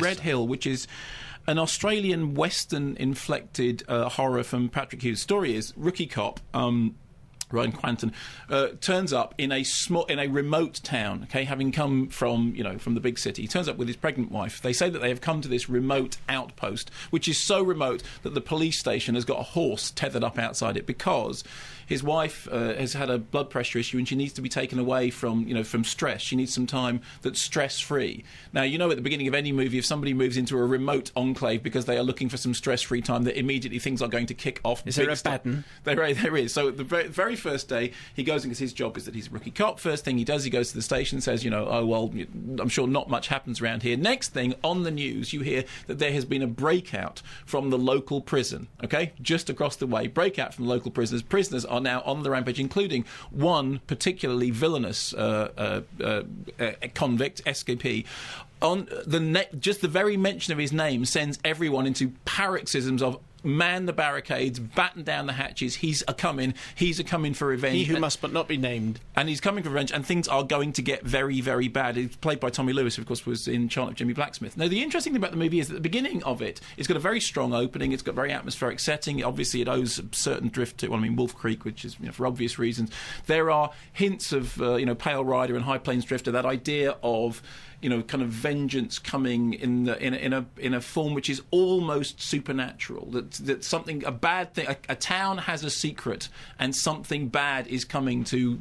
Red Hill, which is an Australian Western-inflected horror from Patrick Hughes. Story is rookie cop. Ryan Quanton turns up in a remote town. Okay, having come from the big city, he turns up with his pregnant wife. They say that they have come to this remote outpost, which is so remote that the police station has got a horse tethered up outside it because his wife has had a blood pressure issue and she needs to be taken away from stress. She needs some time that's stress-free. Now, at the beginning of any movie, if somebody moves into a remote enclave because they are looking for some stress-free time, that immediately things are going to kick off. Is there a pattern? There is. So the very first day, he goes because his job is that he's a rookie cop. First thing he does, he goes to the station and says, oh, well, I'm sure not much happens around here. Next thing, on the news, you hear that there has been a breakout from the local prison, okay? Just across the way. Breakout from the local prisoners. Prisoners are now on the rampage, including one particularly villainous convict, escapee. Just the very mention of his name sends everyone into paroxysms of man the barricades, batten down the hatches. He's a coming for revenge. He who must but not be named. And he's coming for revenge, and things are going to get very, very bad. He's played by Tommy Lewis, who, of course, was in Charlotte Jimmy Blacksmith. Now, the interesting thing about the movie is that the beginning of it's got a very strong opening. It's got a very atmospheric setting. Obviously, it owes a certain drift to, Wolf Creek, which is, for obvious reasons. There are hints of, Pale Rider and High Plains Drifter, that idea of kind of vengeance coming in a form which is almost supernatural. That something, a bad thing, a town has a secret, and something bad is coming to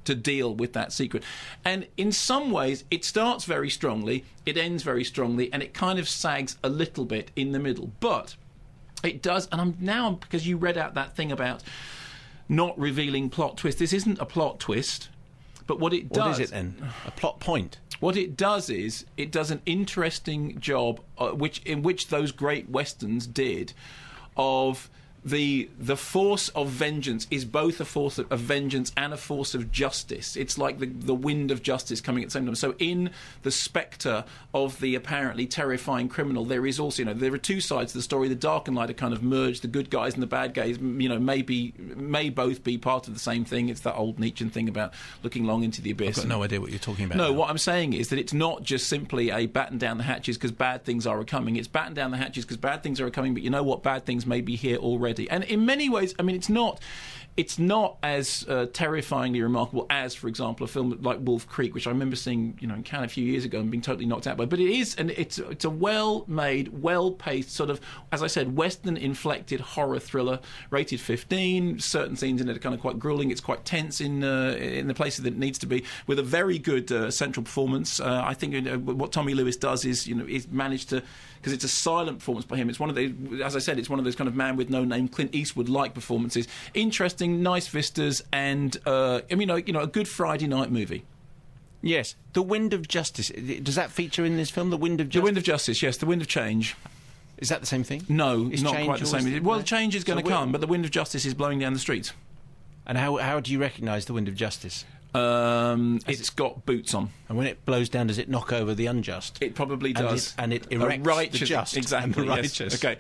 deal with that secret. And in some ways, it starts very strongly, it ends very strongly, and it kind of sags a little bit in the middle. But it does, and because you read out that thing about not revealing plot twist. This isn't a plot twist, but what it does. What is it then? A plot point. What it does is it does an interesting job, in which those great westerns did, of the force of vengeance is both a force of vengeance and a force of justice. It's like the wind of justice coming at the same time. So in the spectre of the apparently terrifying criminal, there is also, there are two sides to the story. The dark and light are kind of merged. The good guys and the bad guys, may both be part of the same thing. It's that old Nietzschean thing about looking long into the abyss. I've got no idea what you're talking about. No, now. What I'm saying is that it's not just simply a batten down the hatches because bad things are coming. It's batten down the hatches because bad things are coming, but you know what? Bad things may be here already. And in many ways, it's not as terrifyingly remarkable as, for example, a film like Wolf Creek, which I remember seeing, in Cannes a few years ago and being totally knocked out by. But it is, and it's a well-made, well-paced sort of, as I said, Western-inflected horror thriller, rated 15. Certain scenes in it are kind of quite grueling. It's quite tense in the places that it needs to be, with a very good central performance. I think what Tommy Lewis does is managed to, because it's a silent performance by him. It's one of the, as I said, it's one of those kind of man with no name, Clint Eastwood-like performances. Interesting, nice vistas, and a good Friday night movie. Yes, The Wind of Justice. Does that feature in this film? The Wind of Justice. The Wind of Justice. Yes, The Wind of Change. Is that the same thing? No, it's not quite the same. Well, change is going to come, but The Wind of Justice is blowing down the streets. And how do you recognise The Wind of Justice? It's got boots on. And when it blows down, does it knock over the unjust? It probably does. And it erects the just. Exactly, and the righteous. Yes. Okay.